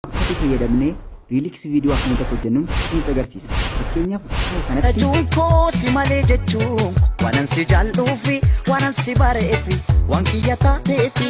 Akkati fayyadamnee riiliksii viidiyoo akkamitti akka hojjennuun isinitti agarsiisa. Fakkeenyaaf kanatti Koo si malee jechuun waanan si jaalluufi waanan si bareefi waan kiyya taateefi.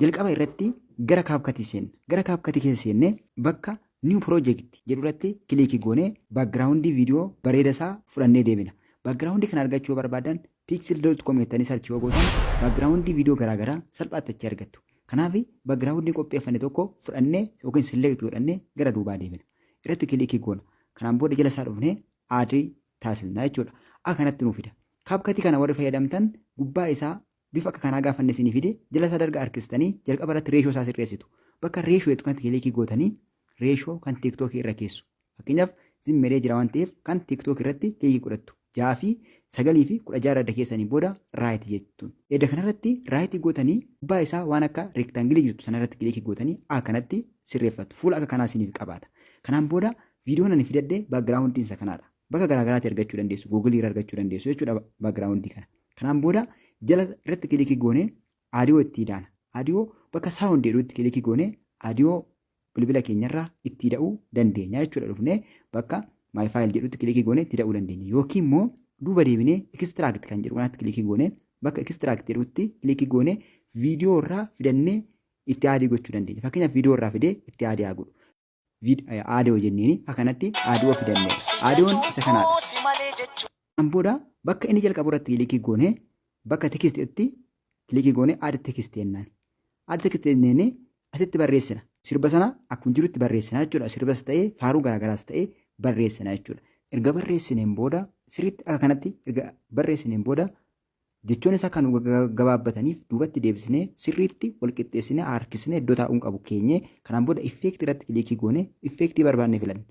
jalqaba irratti gara kaapkatii seenna. Gara kaapkatii keessa seennee bakka niw piroojeekti jedhu irratti kilikii goonee baakgiraawundii viidiyoo bareeda isaa fudhannee deebina. Baakgiraawundii kana argachuu yoo barbaadan pixel.com jettanii sarchii yoo gootan baakgiraawundii viidiyoo garaagaraa salphaatti achi argattu. Kanaaf baakgiraawundii qopheeffanne tokko fudhannee yookiin selekti godhannee gara duubaa deebina. Irratti kilikii goona. Kanaan booda jala isaa dhufnee aadii taasisna jechuudha. Kanatti nuuf fida. Kaapkatii kana warri fayyadamtan gubbaa isaa bifa akka kanaa gaafanne isinii fide jala isaa darga harkistanii jalqaba irratti reeshoo isaa sirreessitu. Bakka reeshoo jettu kanatti kilikii gootanii reeshoo kan tiiktookii irra keessu. Fakkeenyaaf zimmeree jira waan ta'eef kan tiiktookii irratti kilikii godhattu. 6 fi 9 fi 16 irra keessanii booda raayitii jettuun. Edda kanarratti raayitii gootanii gubbaa isaa waan akka reektaangilii jirtu sanarratti kilikii gootanii kanatti sirreeffatu. Fuula akka kanaa isiniif qabaata. Kanaan booda viidiyoon ani fidadhee baakgiraawundii isa kanaadha. Bakka garaagaraatti argachuu dandeessu. Googilii irra argachuu dandeessu jechuudha baakgiraawundii kana. Kanaan booda jala irratti kilikii goonee aadiyoo itti daana. Aadiyoo bakka saawundi jedhutti kilikii goonee aadiyoo bilbila keenyarraa itti da'uu dandeenya jechuudha. Dhufnee bakka maay faayil jedhutti kilikii goonee itti da'uu dandeenya. Yookiin immoo duuba deebinee ekstiraakti kan jedhu kanatti kilikii goonee bakka ekstiraakti jedhutti kilikii goonee viidiyoo irraa fidannee itti aadii gochuu dandeenya. Fakkeenyaaf viidiyoo irraa fidee itti aadii haa godhu. Aadiyoo jenneeni akkanatti aadiyoo fidannee. Aadiyoon isa kanaadha. Kan booda bakka inni jalqabu irratti kilikii goonee bakka tekistiitti kilikii goonee aadi tekistii jennaan. Aadi tekistii jennee asitti barreessina. Sirba sana akkuma jirutti barreessina jechuudha. Sirbas ta'ee faaruu garaagaraas ta'ee barreessina jechuudha. Erga barreessineen booda sirriitti akka kanatti erga barreessineen booda jechoon isaa kan gabaabbataniif duubatti deebisnee sirriitti walqixxeessinee harkisnee iddoo taa'uun qabu keenyee kanaan booda effeektii irratti kilikii goonee effeektii barbaanne filanne.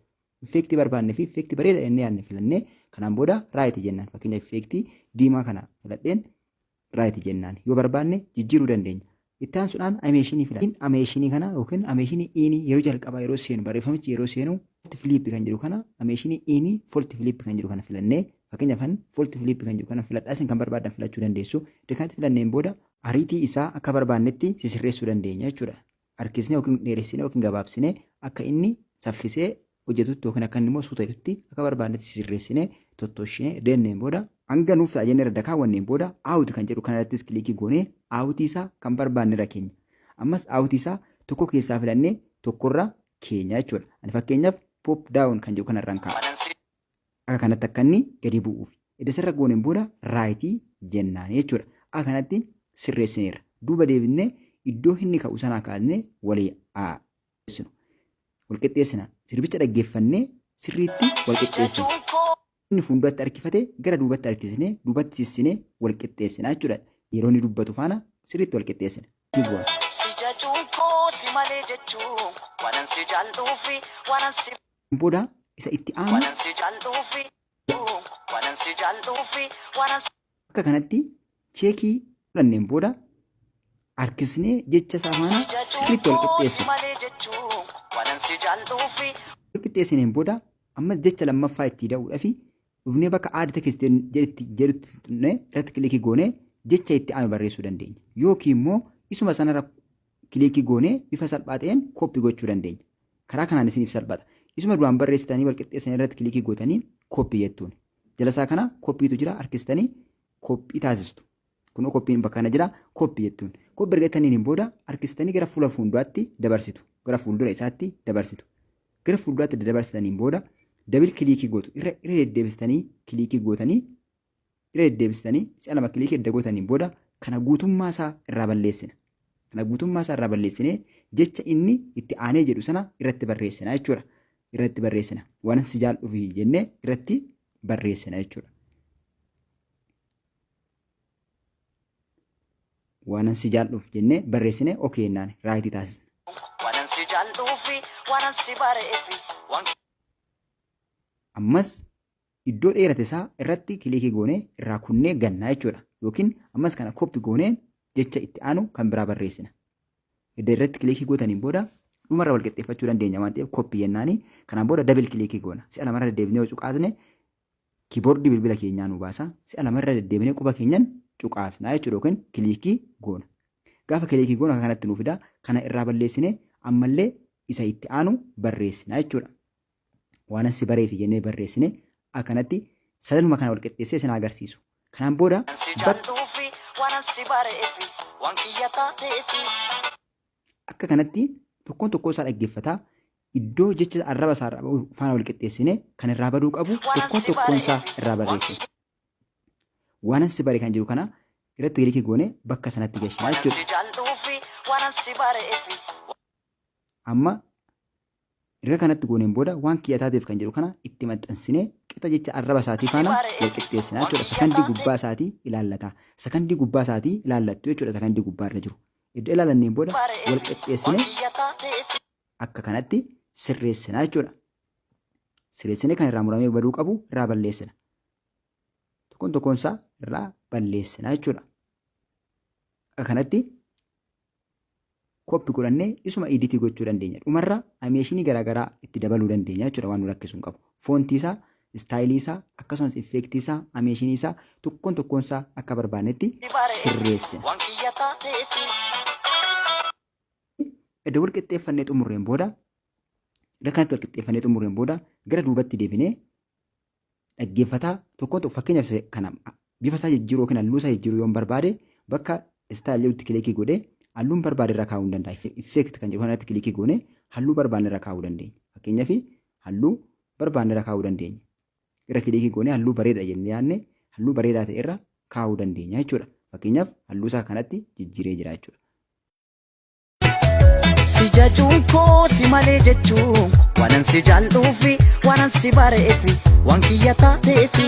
Effeektii barbaannee fi effeektii bareeda jennee yaadne filannee kanaan booda raayitii jennaan. Fakkeenyaaf effeektii diimaa kana filadheen raayitii jennaan. Yoo barbaanne jijjiiruu dandeenya. Itti aansuudhaan ameeshinii filanne. Ameeshinii kana yookiin ameeshinii iinii yeroo jalqabaa yeroo seenu barreeffamichi yeroo seenu folti filiippi kan jedhu kana ameeshinii iinii folti filiippi kan jedhu kana filannee fakkeenyaaf folti filiippi kan jedhu kana filadhaa isin kan barbaadan filachuu dandeessu. Kanatti filanneen booda ariitii isaa akka barbaannetti sisirreessuu dandeenya jechuudha. Harkisnee yookiin dheeressinee yookiin gabaabsinee akka inni saffisee hojjetutti yookiin akka inni immoo suuteetutti akka barbaannetti sisirreessinee tottoshinee deenneen booda hanga nuuf ta'a jennee irra kaawwanneen booda aawuti kan jedhu kanarrattis kilikii goonee aawutii isaa kan barbaanne irra keenya. Ammas aawutii isaa tokko keessaa filannee tokkorra keenya jechuudha. Ani fakkeenyaaf pop daawun kan jedhu kanarraan kaa'a. Akka kanatti akka inni gadi bu'uuf. Edda sirra gooneen booda raayitii jennaan jechuudha. Akka kanatti sirreessineerra. Duuba deebinee iddoo inni ka'u sanaa kaasnee walii walqixxeessina. Sirbicha dhaggeeffannee sirriitti walqixxeessina. Inni fuulduratti harkifate gara duubatti harkisnee duubatti sissinee walqixxeessina jechuudha. Yeroo inni dubbatu faana sirriitti walqixxeessina. Booda isa itti aanu akka kanatti cheekii fudhanneen booda harkisnee jecha isaa faana sirriitti walqixxeessina. Walqixxeessineen booda amma jecha lammaffaa itti da'uudhaaf dhufnee bakka aadi tekstii jedhutti irratti kilikii goonee jecha itti aanu barreessuu dandeenya. Yookiin immoo isuma sanarra kilikii goonee bifa salphaa ta'een kooppii gochuu dandeenya. Karaa kanaan isiniif salphata. Isuma duraan barreessitanii walqixxeessanii irratti kilikii gootanii kooppii jettuun. Jalasaa kana kooppiitu jira harkistanii kooppii taasistu. Kunoo kooppiin bakka kana jira kooppii jettuun. Kooppii argataniin booda harkistanii gara fuula fuulduraatti dabarsitu. Gara fuuldura isaatti dabarsitu. Gara fuulduraatti dabarsitaniin booda dabil kilikii gootu. Irra deddeebistanii kilikii gootanii irra deddeebistanii si'a lama kilikii edda gootaniin booda kana guutummaa isaa irraa balleessina. Kana guutummaa isaa irraa balleessinee jecha inni itti aanee jedhu sana irratti barreessina jechuudha. Irratti barreessina. Waan si jaalluuf jennee irratti barreessina jechuudha. Waan si jaalluuf jennee barreessine okee jennaan raayitii taasisna. Ammas iddoo dheerate isaa irratti kilikii goonee irraa kunnee gannaa jechuudha. Yookiin ammas kana kooppi goonee jecha itti aanu kan biraa barreessina. Edda irratti kilikii gootaniin booda dhumarra walqixxeeffachuu dandeenya waan ta'eef kooppii jennaanii kanaan booda dabil kilikii goona. Si'a lamarra deddeebinee yoo cuqaasne kiiboordii bilbila keenyaa nu baasa. Si'a lamarra deddeebinee quba keenyan cuqaasnaa jechuudha yookiin kilikii goona. Gaafa kilikii goona kanatti nu fida kana irraa balleessinee ammallee isa itti aanu barreessina jechuudha. Waan si bareefi jennee barreessine akkanatti sadanuma kana wal qixxeessee isin agarsiisu. Kanaan booda akka kanatti tokkoon tokkoo isaa dhaggeeffataa iddoo jecha arraba isaa faana wal qixxeessine kan irraa baduu qabu tokkoon tokkoon isaa irraa barreessina. Waan si bare kan jiru kana irratti kilikii goone bakka sanatti geessinaa jechuudha. Amma erga kanatti gooneen booda waan kiyya taateef kan jedhu kana itti maxxansinee qixa jecha arraba isaatii faana wal qixxeessinaa jechuudha. Sakandii gubbaa isaatii ilaallata. Sakandii gubbaa isaatii ilaallattu jechuudha. Sakandii gubbaa irra jiru. Iddoo ilaallanneen booda wal qixxeessinee akka kanatti sirreessinaa jechuudha. Sirreessinee kan irraa muramee baduu qabu irraa balleessina. Tokkoon tokkoon isaa irraa balleessinaa jechuudha. Akka kanatti koppi godhannee isuma editii gochuu dandeenya. Dhumarra animeeshinii garaagaraa itti dabaluu dandeenya jechuudha waan nu rakkisu hin qabu. Foontii isaa, istaayilii isaa, akkasumas effeektii isaa, animeeshinii isaa tokkoon tokkoon isaa akka barbaannetti sirreessina. Iddoo wal qixxeeffannee xumurreen booda kanatti wal qixxeeffannee xumurreen booda gara duubatti deebinee dhaggeeffataa tokkoon tokko fakkeenyaaf kana bifa isaa jijjiiruu yookiin halluu isaa jijjiiruu yoo barbaade bakka istaayiliitti kilikii godhee halluun barbaade irra kaa'uu danda'a. Effeekti kan jedhu kanatti kilikii goone halluu barbaanne irra kaa'uu dandeenya. Fakkeenyaaf halluu barbaanne irra kaa'uu dandeenya. Irra kilikii goone halluu bareeda jennee yaadne halluu bareedaa ta'e irra kaa'uu dandeenya jechuudha. Fakkeenyaaf halluu isaa kanatti jijjiiree jira jechuudha. Si jajuun koo si malee jechuun waanan si jaalluufi waanan si bareefi waan kiyya taateefi.